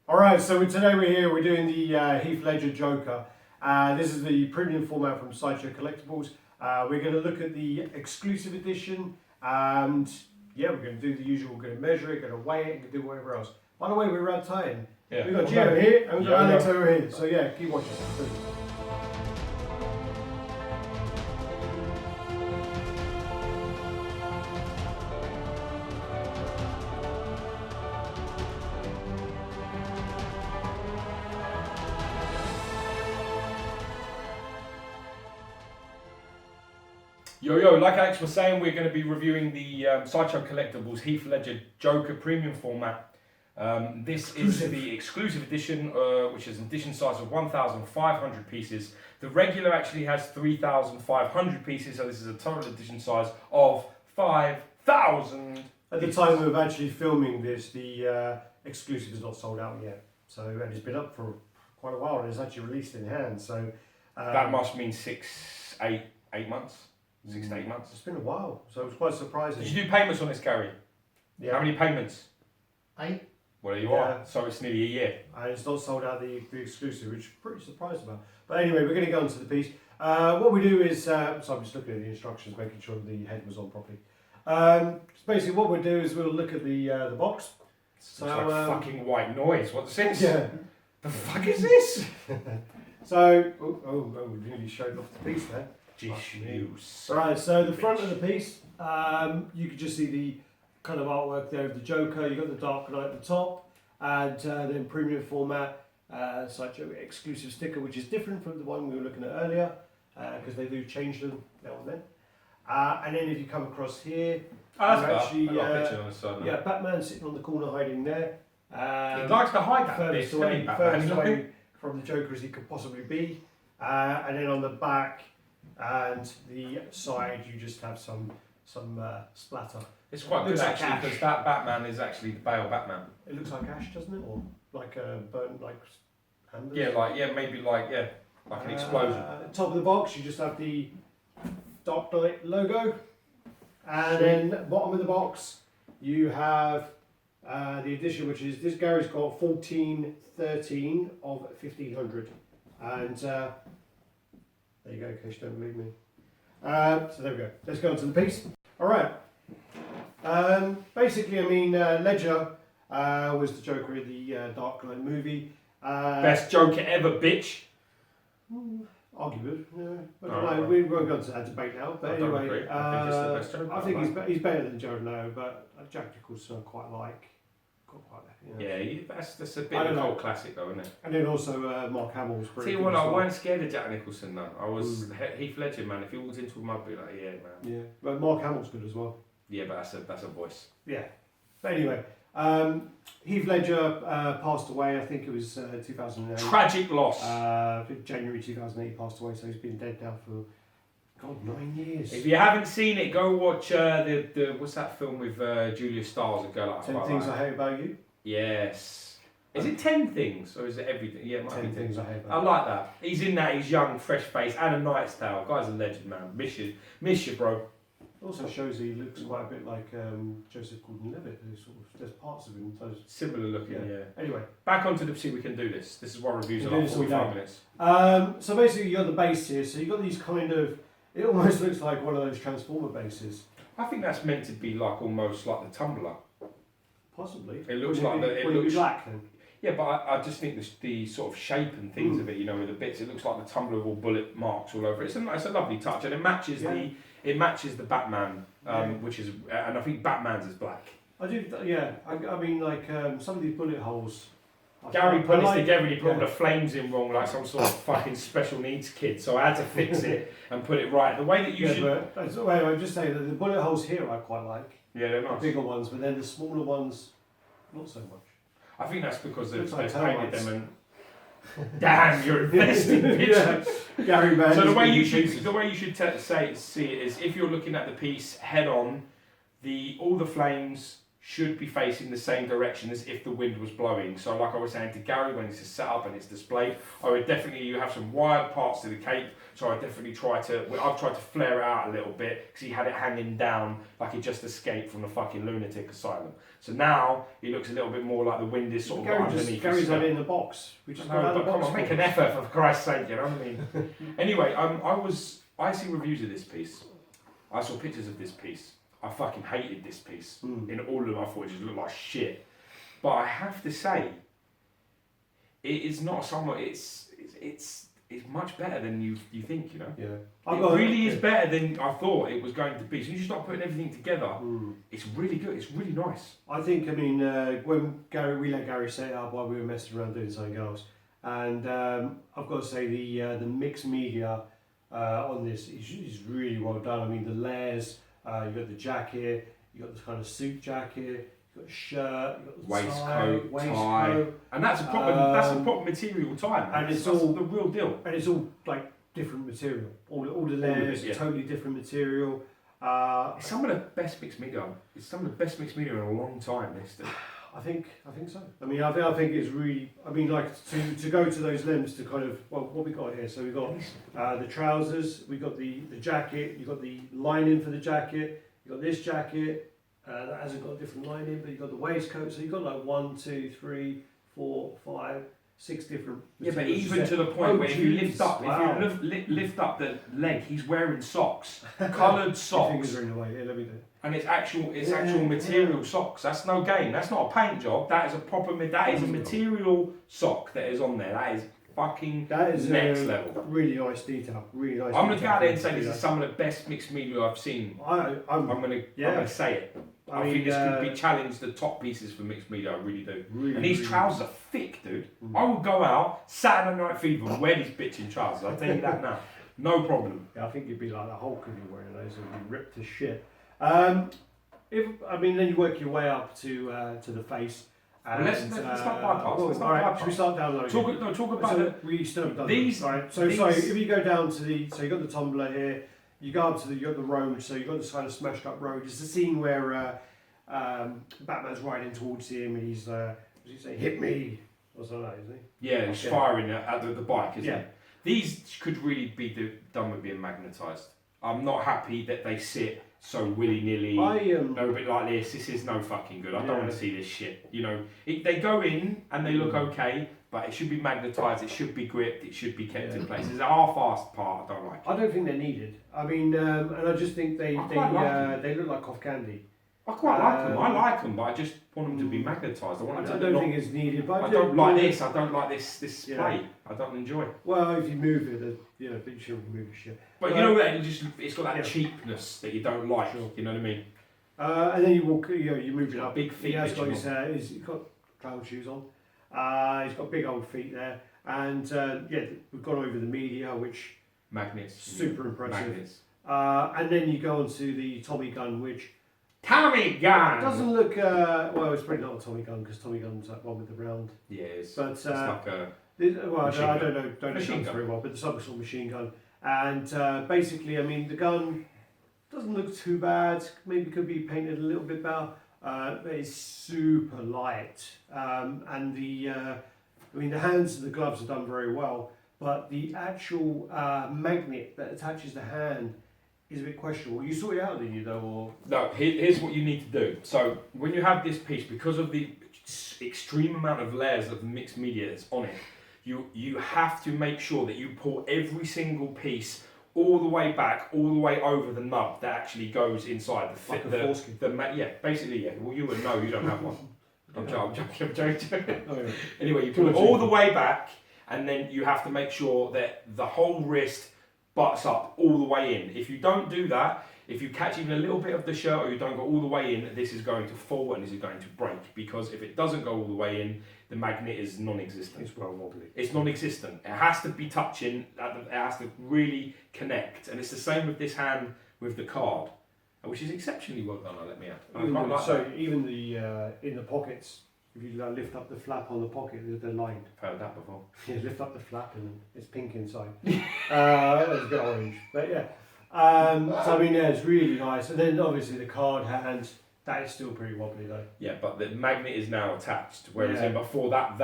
Alright, so today we're doing the Heath Ledger Joker. This is the premium format from Sideshow Collectibles. We're going to look at the exclusive edition and yeah, we're going to do the usual. We're going to measure it, going to weigh it, and do whatever else. By the way, we're RaddTitan. Yeah. We've got Gio here and we've got Alex over here. So yeah, keep watching. Yo, like Alex was saying, we're going to be reviewing the Sideshow Collectibles Heath Ledger Joker premium format. This is the exclusive edition, which is an edition size of 1,500 pieces. The regular actually has 3,500 pieces, so this is a total edition size of 5,000. At the time of actually filming this, the exclusive is not sold out yet. So and it's been up for quite a while and it's actually released in hand. So that must mean 8 months. 6 to 8 months. It's been a while, so it was quite surprising. Did you do payments on this, Gary? Yeah. How many payments? 8. Well, there you are. So it's nearly a year. And it's not sold out the exclusive, which I'm pretty surprised about. But anyway, we're going to go into the piece. What we do is, so I'm just looking at the instructions, making sure the head was on properly. So basically what we'll do is we'll look at the box. So it's like fucking white noise. What's this? Yeah. The fuck is this? So, we nearly showed off the piece there. Juice. Right, so the front of the piece, you can just see the kind of artwork there of the Joker. You've got the Dark Knight at the top, and then premium format, Sideshow exclusive sticker, which is different from the one we were looking at earlier, because they do change them now and then. And then if you come across here, Actually, I got a picture on the side now. yeah, Batman sitting on the corner hiding there. He likes to hide that bit, furthest away, Batman, away from the Joker as he could possibly be. And then on the back and the side, you just have some splatter. It's quite good Looks like actually, ash. because that Batman is actually the Bale Batman. It looks like ash, doesn't it? Or like a burnt, like embers. Yeah, maybe like an explosion. Top of the box, you just have the Dark Knight logo, and then bottom of the box, you have the edition, which is this. Gary's got 1413 of 1500, and there you go. In case you don't believe me. So there we go. Let's go on to the piece. All right. Basically, I mean, Ledger was the Joker in the Dark Knight movie. Best Joker ever, bitch. Arguably, yeah. But Oh, we won't go into that debate now. But I don't anyway, agree. I think it's the best Joker. I think he's better than Jared Leto, but Jack Nicholson I quite like. Yeah, that's a bit I of don't a know. cult classic though, isn't it? And then also Mark Hamill was pretty Tell you good what, as I well. weren't scared of Jack Nicholson though. I was Heath Ledger, man. If he walked into him, I'd be like, yeah, man. Yeah, but Mark Hamill's good as well. Yeah, but that's a voice. Yeah. But anyway, Heath Ledger passed away, I think it was 2008. Tragic loss. January 2008 he passed away, so he's been dead now for, God, 9 years. If you haven't seen it, go watch the what's that film with Julia Stiles? A girl like 10 Things I Hate About You? Yes. Is it 10 things or is it everything? Yeah, it might 10 be Things I Hate I About You. like that. He's in that. He's young, fresh face, and a Knight's Tale. Guy's a legend, man. Miss you, bro. Also shows he looks quite a bit like Joseph Gordon-Levitt. There's parts of him. Those, Similar looking, yeah. Anyway, Back onto the see we can do this. This is what reviews are We'll do like. this all 45 day. minutes. so basically you got the base here. So you got these kind of. It almost looks like one of those Transformer bases. I think that's meant to be like almost like the tumbler. Possibly. It looks Wouldn't like be- the. It wouldn't it be looks. black then. Yeah, but I just think the sort of shape and things of it, you know, with the bits, it looks like the tumbler with all bullet marks all over it. It's a lovely touch, and it matches the Batman, which is, and I think Batman's is black. I do, yeah. I mean, like some of these bullet holes. Gary put this like- together and he put all yeah. the flames in wrong, like some sort of fucking special needs kid. So I had to fix it and put it right. The way that you should. But I'm just saying that the bullet holes here I quite like. Yeah, they're The nice. bigger ones, but then the smaller ones, not so much. I think that's because they've Looks like painted termites. them and. Damn, you're investing, bitch. Gary Mann. So the way you should see it is if you're looking at the piece head on, all the flames should be facing the same direction as if the wind was blowing. So like I was saying to Gary, when it's set up and it's displayed, I would definitely, you have some wired parts to the cape, so I definitely I've tried to flare it out a little bit, because he had it hanging down like he just escaped from the fucking lunatic asylum. So now he looks a little bit more like the wind is sort of underneath. Gary's had it in the box. We just no, but come on, make an effort for Christ's sake, you know what I mean? Anyway, I see reviews of this piece. I saw pictures of this piece. I fucking hated this piece. In all of them, I thought it just looked like shit. But I have to say, it is not somewhat. It's much better than you think. You know. Yeah. It really is better than I thought it was going to be. So you start putting everything together. It's really good. It's really nice. I think. I mean, when we let Gary set it up while we were messing around doing something else, and I've got to say the mixed media on this is really well done. I mean, the layers. You've got the jacket, you've got this kind of suit jacket, you've got a shirt, you've got the waistcoat, and that's a proper material tie, man. And it's all the real deal. And it's all like different material. All the layers are totally different material. It's some of the best mixed media. It's some of the best mixed media in a long time. This. I think so. I mean, I think it's really. I mean, like to go to those limbs to kind of what we got here. So we got the trousers, we got the jacket, you got the lining for the jacket, you got this jacket that hasn't got a different lining, but you got the waistcoat. So you got like 1, 2, 3, 4, 5, 6 different. Yeah, but even to the point where if you lift up, if you lift up the leg, he's wearing socks, coloured socks. Fingers are in the way. Here, let me do it. And it's actual material socks. That's no game. That's not a paint job. That is a proper. That is a material sock that is on there. That is fucking next level. Really nice detail. Really nice. I'm gonna go out there and say this is some of the best mixed media I've seen. I'm gonna say it. I think this could be challenged the top pieces for mixed media. I really do. And these trousers are thick, dude. I will go out Saturday Night Fever and wear these bitching trousers. I'll tell you that now. No problem. Yeah, I think you'd be like the Hulk if you're wearing those. It'd be ripped to shit. Then you work your way up to the face. And, let's not bypass. Alright, should we start down low? Talk about we still haven't done these. Right. So if you go down to you got the tumbler here. You go up to you got the road. So you got this kind of smashed up road. It's the scene where Batman's riding towards him, and he's what does he say? Hit me or something like that, isn't he? Yeah, he's firing at the bike, isn't he? These could really be done with being magnetised. I'm not happy that they sit so willy-nilly, a bit like this. This is no fucking good. I don't want to see this shit. You know, they go in and they look okay, but it should be magnetised, it should be gripped, it should be kept in place. There's a half-assed part I don't like. I don't think they're needed. I mean, and I just think they look like cough candy. I quite like them. I like them, but I just want them to be magnetised. I don't think it's needed. But I don't like this. I don't like this play. I don't enjoy it. Well, if you move it, but you shouldn't move shit. But you know what? It's got that cheapness that you don't like. Sure. You know what I mean? And then you walk. You move it up. Big feet. He's got cloud shoes on. He's got big old feet there, and we've gone over the media, which magnets, super impressive. Magnets. And then you go on to the Tommy gun, which. Tommy gun! It doesn't look, well, it's probably not a Tommy gun because Tommy gun's that one with the round. Yeah, it's like a I don't know guns very well, but it's some sort of machine gun. And basically, I mean, the gun doesn't look too bad. Maybe could be painted a little bit better. But it's super light. And the hands and the gloves are done very well. But the actual magnet that attaches the hand is a bit questionable. You sort it out, didn't you, though? Or? No, here's what you need to do. So, when you have this piece, because of the extreme amount of layers of mixed media that's on it, you have to make sure that you pull every single piece all the way back, all the way over the nub that actually goes inside the fit. Basically. Well, you would know, you don't have one. I'm joking. Oh, yeah. Anyway, you pull it all the way back, and then you have to make sure that the whole wrist butts up all the way in. If you don't do that, if you catch even a little bit of the shirt or you don't go all the way in, this is going to fall and this is going to break, because if it doesn't go all the way in, the magnet is non-existent. It's well wobbly. It's non-existent. It has to be touching, it has to really connect. And it's the same with this hand with the card, which is exceptionally well done, let me add. Even the in the pockets, if you lift up the flap on the pocket, they're lined. I've heard that before. Yeah, lift up the flap and it's pink inside. It's a bit orange, but yeah. So I mean, it's really nice. And then obviously the card hand, That is still pretty wobbly though. Yeah, but the magnet is now attached, whereas Yeah. in before that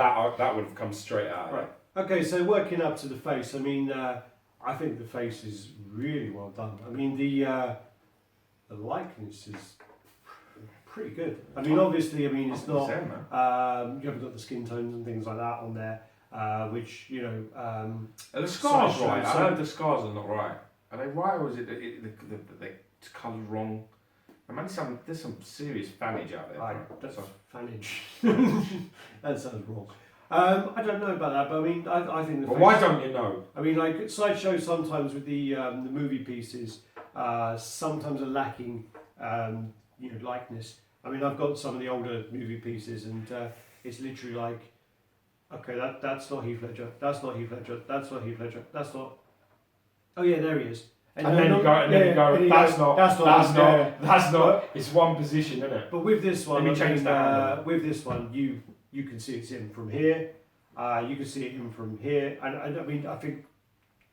would have come straight out. Right. Okay, so working up to the face, I mean, I think the face is really well done. I mean, the likeness is pretty good. I mean, obviously, I mean, it's not. Same, man. You haven't got the skin tones and things like that on there, which you know. Are the scars Sideshow, right? I so- heard the scars are not right. Are they right, or is it the coloured wrong? I mean, there's some serious fanage out there. That's So- fanage. That sounds wrong. I don't know about that, but I mean, I think the. But face- why don't you know? I mean, like Sideshow sometimes with the movie pieces, sometimes are lacking, you know, likeness. I mean, I've got some of the older movie pieces, and it's literally like, okay, that's not Heath Ledger. That's not Heath Ledger. That's not Heath Ledger. That's not. Oh yeah, there he is. And then you go, that's not. That's not. It's one position, isn't it? But with this one, Let me change that. with this one, you can see it's in from here. You can see it in from here, and I mean, I think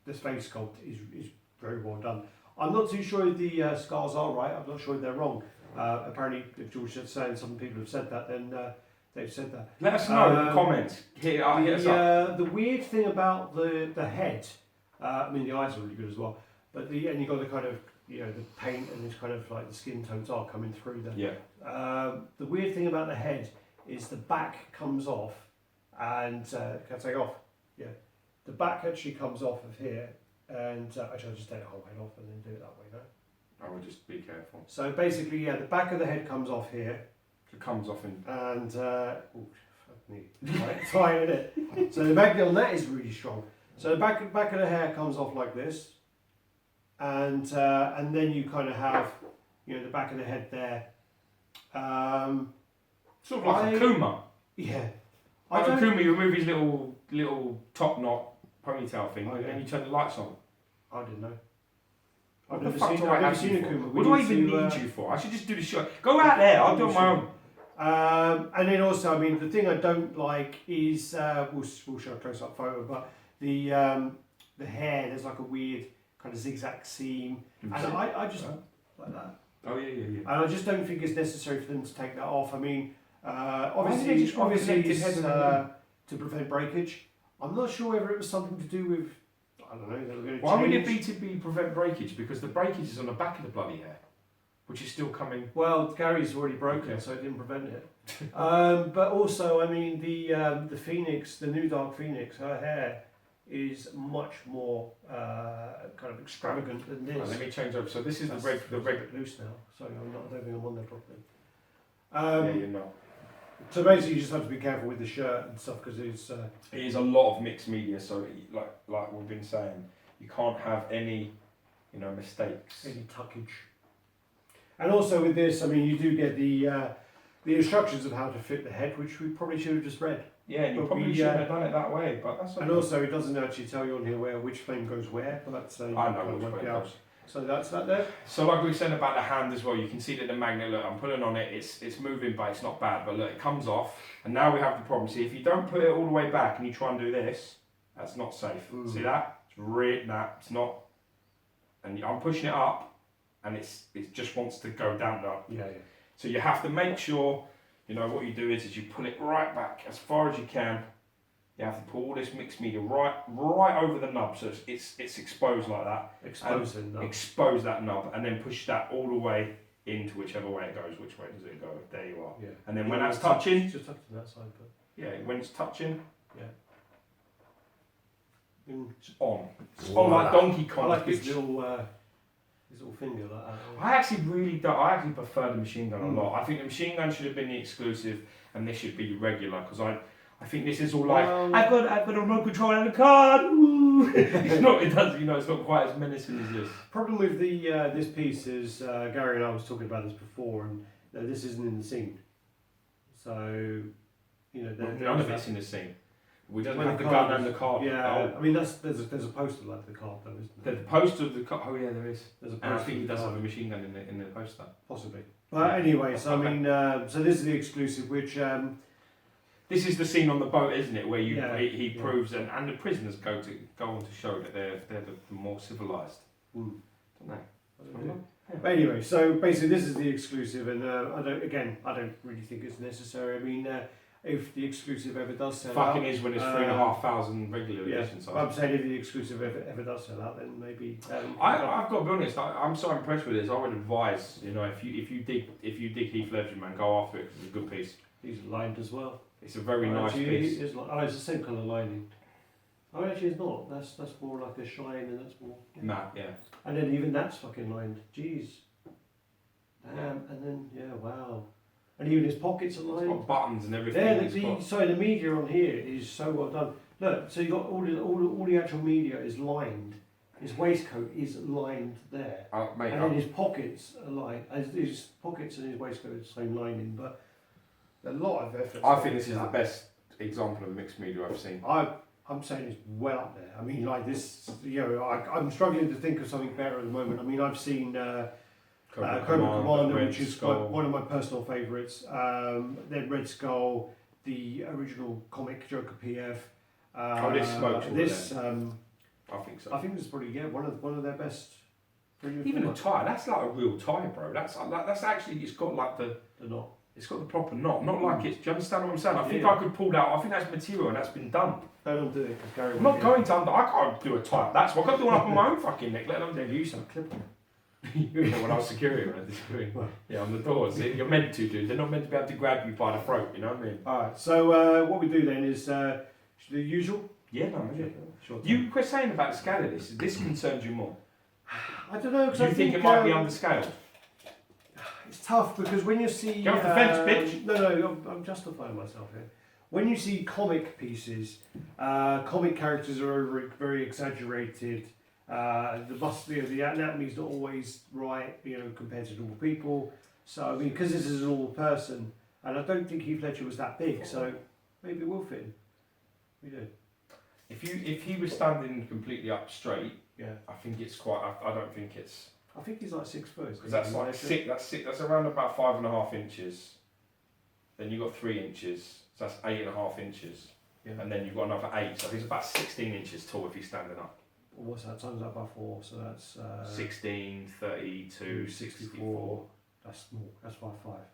this face sculpt is very well done. I'm not too sure if the scars are right. I'm not sure if they're wrong. Apparently, if George is saying some people have said that, then they've said that. Let us know in the comments. Hit us up. The weird thing about the head, I mean, the eyes are really good as well. But and you got the kind of, you know, the paint and this kind of like the skin tones are coming through there. Yeah. The weird thing about the head is the back comes off, and can I take off? Yeah. The back actually comes off of here, and actually I'll just take the whole head off and then do it that way, no? I would just be careful. So basically, yeah, the back of the head comes off here, It comes off in. and oh, fuck me, tight, isn't it? So the magnet on that is really strong. So the back of the hair comes off like this. And then you kind of have, you know, the back of the head there. Sort of like a Kuma. Yeah. Like a Kuma, you remove his little top knot ponytail thing, Oh, and yeah. then you turn the lights on. I didn't know. What I've the never fuck seen, do I've I never have seen you a for? Kuma. What do I even need you for? I should just do the show. Go out there, I'll do it on my own. And then also, I mean, the thing I don't like is, we'll show a close-up photo, but the hair, there's like a weird kind of zigzag seam. And I just like that. Oh yeah. And I just don't think it's necessary for them to take that off. I mean, Why did they just want obviously connected it's, heads and to prevent breakage. I'm not sure whether it was something to do with, I don't know, they were going to Why would change. it be to prevent breakage? Because the breakage is on the back of the bloody hair, which is still coming. Well, Gary's already broken, Okay. so it didn't prevent it. But also, I mean, the Phoenix, the new Dark Phoenix, her hair is much more kind of extravagant than this. Right, let me change over. So this is That's the red. a bit loose now. Sorry, I don't think I'm on there properly. Yeah, you're not. So basically, you just have to be careful with the shirt and stuff because it's. It is a lot of mixed media, so like we've been saying, you can't have any, mistakes. Any tuckage. And also with this, I mean, you do get the instructions of how to fit the head, which we probably should have just read. Yeah, and you But probably we, shouldn't have done it that way, but that's okay. And also, it doesn't actually tell you on here which flame goes where, but that's you I can know kind of which work way it it out. goes. So that's that there. So like we said about the hand as well, you can see that the magnet, look, I'm pulling on it, it's moving, but it's not bad. But look, it comes off, and now we have the problem. See, if you don't put it all the way back and you try and do this, that's not safe. See that? It's not. And I'm pushing it up, and it just wants to go down. Yeah. So you have to make sure, what you do is you pull it right back as far as you can. You have to put all this mixed media right over the nub, so it's exposed like that. Expose the nub. Expose that nub, and then push that all the way into whichever way it goes. Which way does it go? There you are. Yeah. And then when that's touching, Just tucked to that side, but yeah, when it's touching, it's on. It's on like Donkey I Kong. like his bitch. little finger like that. I actually really don't. I actually prefer the machine gun a lot. I think the machine gun should have been the exclusive, and this should be regular because I think this is all like I've got a remote control and a card. Woo. It's not. It does. It's not quite as menacing as this. Problem with the this piece is Gary and I was talking about this before, and this isn't in the scene. So None of it's in the scene. We don't When have the the card gun and is- the card. Yeah, I mean there's a poster like the card though, isn't The there? poster of the card. Oh yeah, there is. There's a And I poster. think he of the does card. have a machine gun in the poster. Possibly. But anyway, so I mean, so this is the exclusive, which This is the scene on the boat, isn't it, where he Yeah. proves and the prisoners go on to show that they're the more civilized, don't they? But anyway, so basically this is the exclusive, and I don't really think it's necessary. I mean, if the exclusive ever does sell out, fucking is when it's 3,500 regular edition size. I'm saying if the exclusive ever does sell out, then maybe. I've got to be honest. I'm so impressed with this. I would advise, if you dig Heath Ledger, man, go after it because it's a good piece. He's lined as well. It's a very nice piece. It's the same colour lining. Oh, actually, it's not. That's more like a shine, and that's more. Yeah. Matte, yeah. And then even that's fucking lined. Jeez. Damn. And then wow. And even his pockets are lined. It's got buttons and everything. Yeah, the media on here is so well done. Look, so you got all the actual media is lined. His waistcoat is lined there, mate, and then his pockets are lined. His pockets and his waistcoat are the same lining, but a lot of effort. I think this is the best example of mixed media I've seen. I'm saying it's well up there. I mean, like this, I'm struggling to think of something better at the moment. I mean, I've seen Cobra Commander, which is one of my personal favourites. Then Red Skull, the original comic Joker PF. This smokes all this. I think so. I think this is probably one of their best. Even a tie, that's like a real tie, bro. That's actually, it's got like the knot. It's got the proper knot, not like it's. Do you understand what I'm saying? I think I could pull that. I think that's material and that's been done. Don't do it because Gary. I'm not going to. I can't do a tie. That's what I can't do one up on my own fucking neck. Let alone They use some clip. when I was security, when I disagree. Yeah, on the doors. You're meant to, dude. They're not meant to be able to grab you by the throat. You know what I mean? All right. So what we do then is the usual. Yeah, no, yeah. Sure. You were saying about the scale of this. This concerns you more. I don't know because I think it might be underscaled. It's tough because when you see. Get off the fence, bitch. No, I'm justifying myself here. When you see comic pieces, comic characters are very exaggerated. The anatomy's not always right, compared to normal people. So I mean, because this is a normal person, and I don't think Heath Ledger was that big, so maybe it will fit him. We do. If he was standing completely up straight, yeah, I think it's quite. I don't think it's. I think he's like 6 foot. Because that's like six. That's around about 5.5 inches. Then you've got 3 inches. So that's 8.5 inches. Yeah. And then you've got another 8. So he's about 16 inches tall if he's standing up. Well, what's that? Times that by 4. So that's 16, 32, 64. That's small. That's 5'5".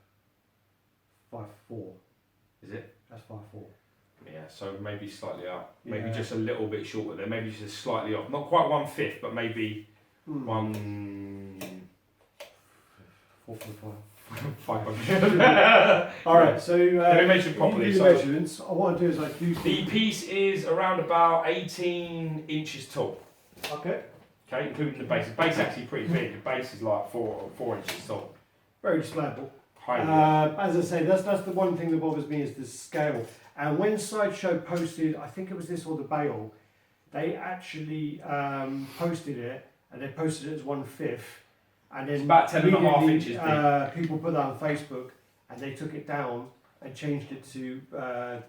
5'4". Is it? That's 5'4". Yeah, so maybe slightly up. Maybe just a little bit shorter there. Maybe just slightly off. Not quite 1/5, but maybe 4.5. 5. Alright, so let me mention properly. So measurements. What I want to do is like the piece is around about 18 inches tall. Okay. Okay, including the base. The base is actually pretty big. The base is like 4 inches tall. Very displayable. Highly. As I say, that's the one thing that bothers me is the scale. And when Sideshow posted, I think it was this or the Bale, they actually posted it, and they posted it as 1/5. And then it's about 10.5 inches big. People put that on Facebook, and they took it down and changed it to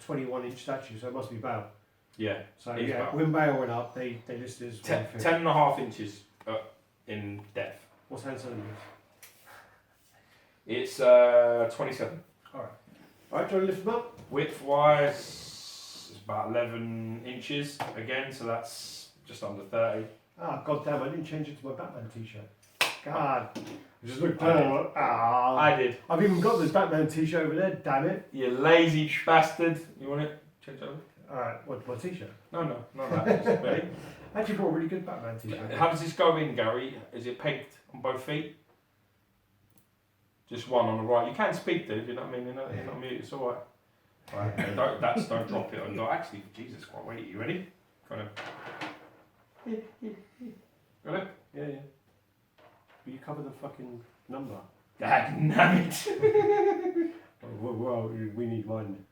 21-inch statue, so it must be Bale. Yeah. So yeah, when Bale went up, they listed as 1/5. 10.5 inches in depth. What's hand centimeters? It's 27. Alright. Alright, do you want to lift them up? Width wise, it's about 11 inches again, so that's just under 30. Ah, god damn, I didn't change it to my Batman t-shirt. God. I just looked down. I did. I've even got this Batman t-shirt over there, damn it. You lazy bastard. You want it? Change over? Alright, what, my t-shirt? No, not that. Just a bit. I actually bought a really good Batman t-shirt. How does this go in, Gary? Is it pegged on both feet? Just one on the right. You can speak, dude. You know what I mean? You're not mute. It's all right. Right. Don't drop it. No, actually, Jesus, quite weighty. You ready? Kind of. Got it? Yeah. Will you cover the fucking number? Damn it! Well, we need mine.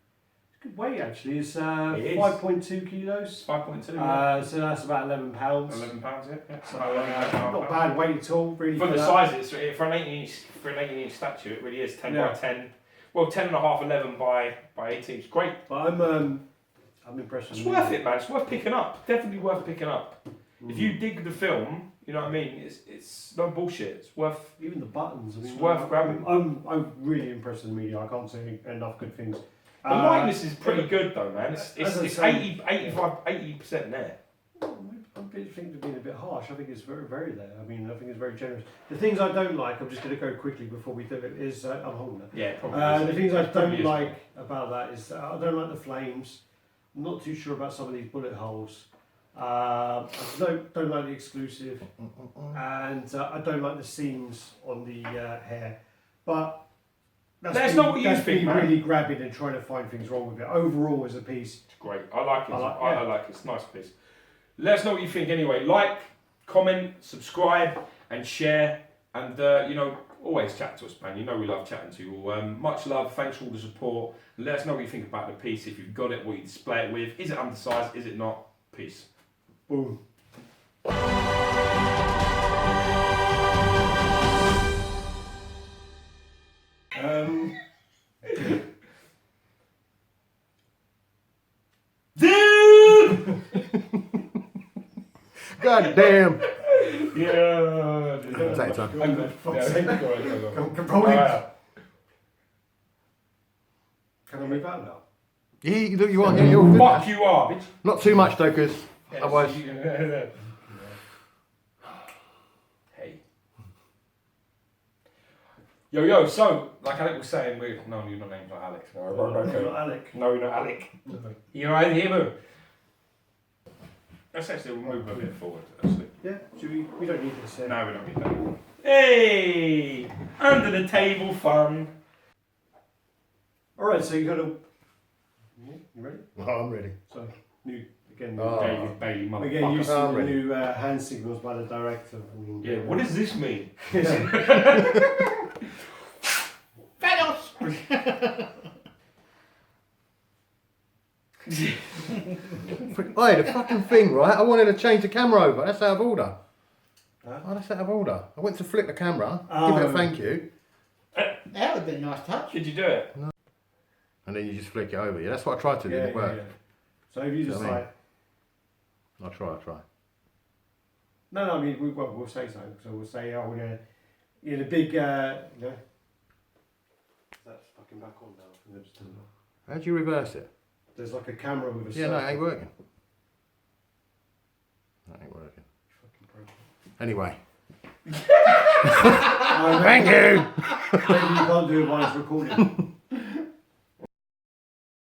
It's good weight actually. It's 5.2 kilos. 5.2. So that's about 11 pounds. 11 pounds, yeah. So, not bad weight at all. Really. For the size, it's for an 18-inch statue. It really is 10 by 10. Well, 10.5, 11 by 18. It's great. But I'm impressed. It's worth it, man. It's worth picking up. Definitely worth picking up. If you dig the film, you know what I mean. It's no bullshit. It's worth. Even the buttons. It's worth grabbing. I'm really impressed with the media. I can't say enough good things. The lightness is pretty good though, man. It's 80% there. I think they've been a bit harsh. I think it's very there. I mean, I think it's very generous. The things I don't like, I'm just going to go quickly before we do it, is, I'm holding it. Yeah, probably. The things I don't Probably is. like about that is I don't like the flames. I'm not too sure about some of these bullet holes. I don't like the exclusive, and I don't like the seams on the hair. But That's not what you think, me man. really grabbing and trying to find things wrong with it. Overall, as a piece, It's great. I like it. I I like it. It's a nice piece. Let us know what you think anyway. Like, comment, subscribe, and share. And, always chat to us, man. You know we love chatting to you all. Much love. Thanks for all the support. And let us know what you think about the piece. If you've got it, what you display it with. Is it undersized? Is it not? Peace. boom. Dude! God damn. Yeah. Take your time. Fuck's sake. Go. Can probably. Alright. Can I move out now? Yeah, you do what you want. Yeah, you're all good. Fuck you are, bitch. Not too much though, because otherwise. Hey. Yo, so, like Alec was saying, no, you're not named like Alex. Not Alec. No, you're not Alec. No. You're right here, let's actually move a bit forward, actually. Yeah, we don't need this here. No, we don't need that. Hey! Under the table fun. Alright, so you got to. You ready? Oh, I'm ready. So, new again. Oh. David Bailey, motherfucker. Again, using I'm the ready. new hand signals by the director. I mean, Yeah, what does this mean? Hey, the fucking thing, right? I wanted to change the camera over. That's out of order. Huh? Oh, that's out of order. I went to flip the camera, Oh. give it a thank you, That would have been a nice touch. Did you do it? and then you just flick it over. Yeah, that's what I tried to do. Didn't work. So if you just You know what I like. I'll try. No, I mean, we'll say so. So we'll say, oh, we're going to. The big. That's fucking back on now. I think that's turned off. How do you reverse it? There's like a camera with a Yeah, no, it circle. ain't working. That ain't working. Fucking broken. Anyway, Oh, thank you. maybe you can't do it while it's recording.